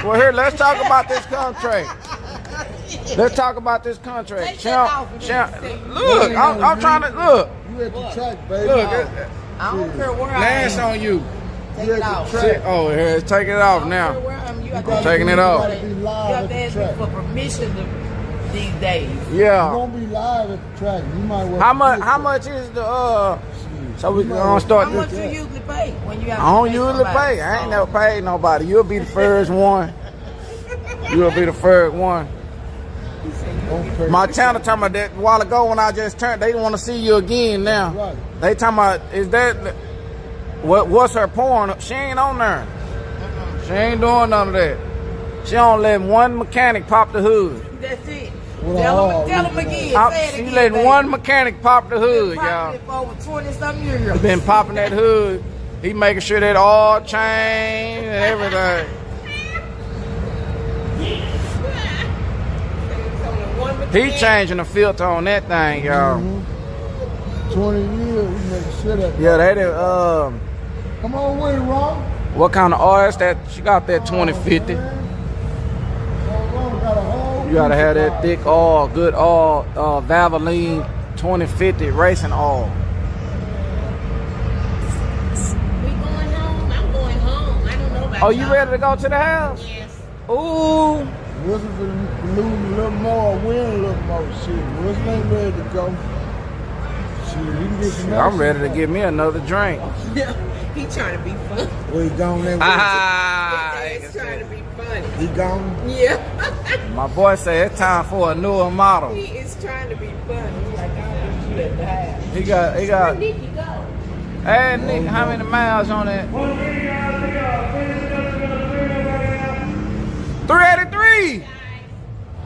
Well, here, let's talk about this contract. Let's talk about this contract. Look, I'm trying to look. You at the track, baby. Look, I don't care where I Lance am. on you. Take it off. Oh, here, take it off now. Taking it off. You have to ask me for permission these days. Yeah. You won't be live at the track. You might well. How much is the so we gonna start How much you usually pay when you have I don't usually pay. I ain't never paid nobody. You'll be the first one. You'll be the first one. My channel talking about that a while ago when I just turned. They want to see you again now. Right. They talking about is that what's her porn? She ain't on there. She ain't doing none of that. She only let one mechanic pop the hood. That's it. Tell them again. Say it She again, letting baby. one mechanic pop the hood, y'all. For over 20-something years. Been popping that hood. He making sure that all chain and everything. He changing the filter on that thing, y'all. 20 years, we make shit up. Yeah, they did. Come on with it, Ron. What kind of oil is that? She got that 2050. You gotta have that thick oil, good oil, Valvoline 2050 racing oil. We going home? I'm going home. I don't know about Oh, you ready to go to the house? Yes. Ooh. Wilson for lose a little more, win a little more. Shit, Wilson ain't ready to go. Shit, he can get some. I'm ready to get me another drink. He trying to be funny. Well, he gone there. He's trying to be funny. He gone. Yeah. My boy say it's time for a newer model. He is trying to be funny. He's like, I'll put you at the house. He got. Nikki, go. Hey, Nick, how many miles on that? 383.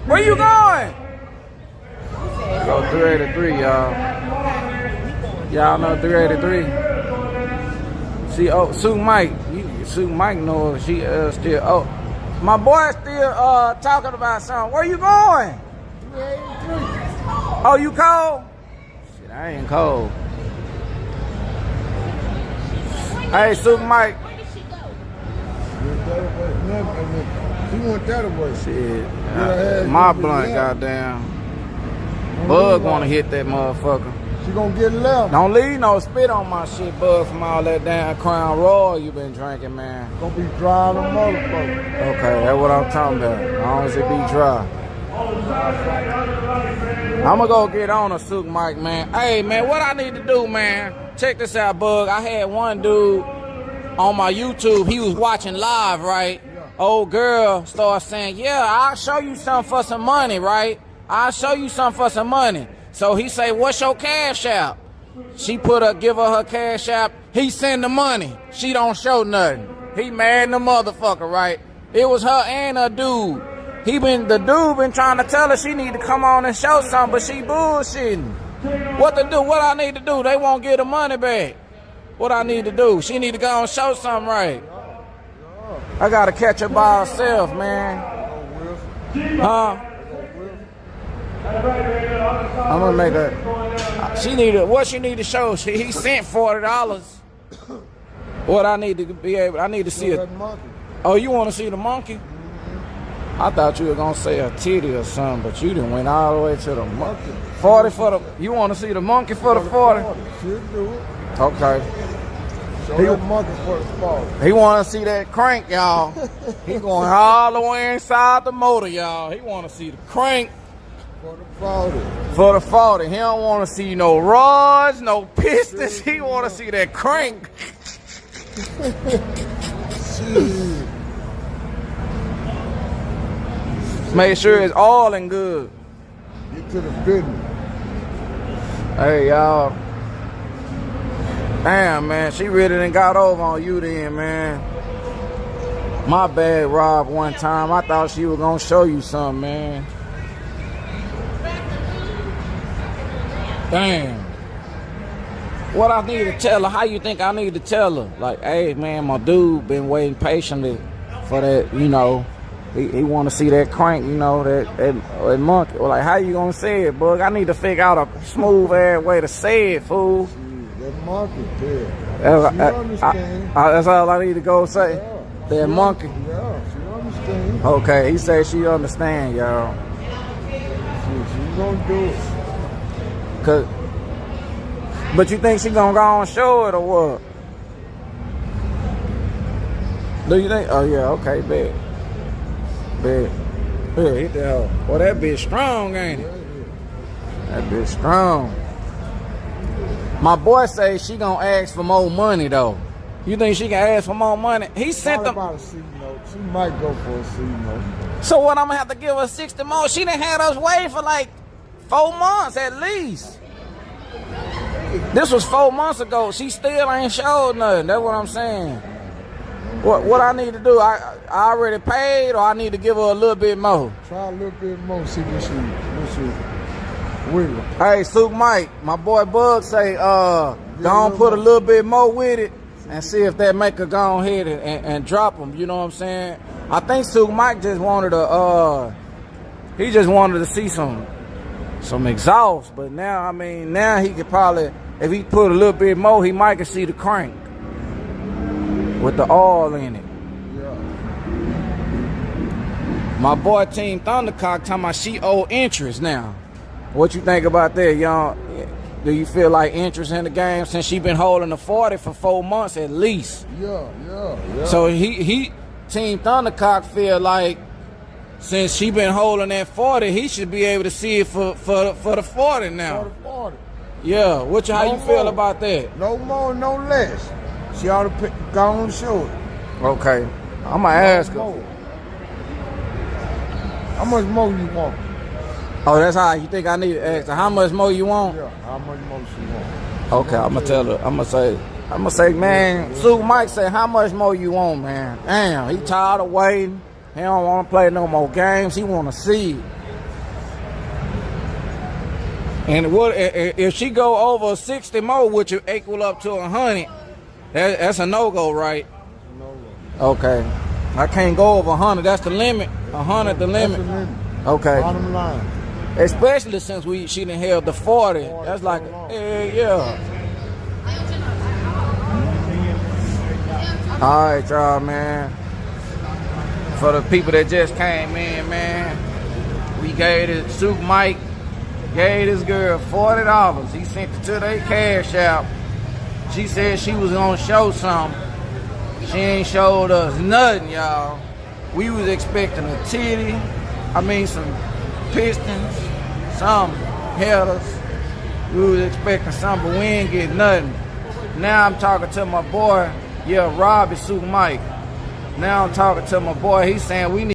Where you going? Go 383, y'all. Y'all know 383. See, Sue Mike. Sue Mike knows she still. Oh, my boy still talking about something. Where you going? 383. Oh, you cold? Shit, I ain't cold. Hey, Sue Mike. Where did she go? He went that way. Shit, my blunt, goddamn. Bug wanna hit that motherfucker. She gonna get left. Don't leave no spit on my shit, Bug, from all that damn Crown Royal you been drinking, man. Gonna be dry on the motherfucker. Okay, that's what I'm talking about. As long as it be dry. I'ma go get on a Sook Mike, man. Hey, man, what I need to do, man? Check this out, Bug. I had one dude on my YouTube. He was watching live, right? Old girl started saying, yeah, I'll show you something for some money, right? I'll show you something for some money. So he say, what's your cash app? She give her cash app. He send the money. She don't show nothing. He mad in the motherfucker, right? It was her and her dude. The dude been trying to tell her she need to come on and show something, but she bullshitting. What to do? What I need to do? They won't get the money back. What I need to do? She need to go and show something right. I gotta catch her by herself, man. Huh? I'm gonna make her. What she need to show? He sent $40. What I need to be able. I need to see it. Oh, you want to see the monkey? I thought you were gonna say a titty or something, but you done went all the way to the monkey. 40 for the. You want to see the monkey for the 40? Should do it. Okay. He want to see that crank, y'all. He going all the way inside the motor, y'all. He want to see the crank For the 40. for the 40. He don't want to see no rods, no pistons. He want to see that crank. Make sure it's all in good. Get to the business. Hey, y'all. Damn, man, she really done got over on you then, man. My bad, Rob, one time. I thought she was gonna show you something, man. Damn. What I need to tell her? How you think I need to tell her? Like, hey, man, my dude been waiting patiently for that, you know. He want to see that crank, you know, that monkey. Or like, how you gonna say it, Bug? I need to figure out a smooth ass way to say it, fool. That monkey, yeah. That's all I need to go say. Yeah. That monkey. Yeah, she understands. Okay, he said she understand, y'all. She gonna do it. Cause, but you think she gonna go on show it or what? Do you think? Oh yeah, okay, bet. Yeah, hit that hoe. Boy, that bitch strong, ain't it? That bitch strong. My boy say she gonna ask for more money though. You think she can ask for more money? He sent them. About a C note. She might go for a C note. So what? I'm gonna have to give her 60 more. She done had us wait for like 4 months at least. This was 4 months ago. She still ain't showed nothing. That's what I'm saying. What I need to do? I already paid, or I need to give her a little bit more. Try a little bit more. See what she wiggle. Hey, Super Mike, my boy Bug say, go on put a little bit more with it and see if that make her go ahead and drop them. You know what I'm saying? I think Super Mike just wanted to, he just wanted to see some exhaust. But now, I mean, now he could probably, if he put a little bit more, he might could see the crank with the oil in it. Yeah. My boy Team Thundercock talking about she owe interest now. What you think about that, y'all? Do you feel like interest in the game since she been holding the 40 for 4 months at least? Yeah. So he Team Thundercock feel like since she been holding that 40, he should be able to see it for the 40 now. For the 40. Yeah. How you feel about that? No more, no less. She ought to go on and show it. Okay. I'm gonna ask her. More. How much more you want? Oh, that's how you think I need to ask her. How much more you want? Yeah, how much more she want? Okay, I'm gonna tell her. I'm gonna say, man, Super Mike say, how much more you want, man? Damn, he tired of waiting. He don't want to play no more games. He want to see it. And what if she go over 60 more, which will equal up to 100? That's a no-go, right? No. Okay. I can't go over 100. That's the limit. 100 the limit. That's the limit. Okay. Bottom line. Especially since she done held the 40. That's like, yeah. All right, y'all, man. For the people that just came in, man, we gave it, Super Mike gave this girl $40. He sent it to their cash out. She said she was gonna show something. She ain't showed us nothing, y'all. We was expecting a titty, some pistons, some headers. We was expecting something, but we ain't get nothing. Now I'm talking to my boy, Rob is Super Mike. Now I'm talking to my boy, he's saying we need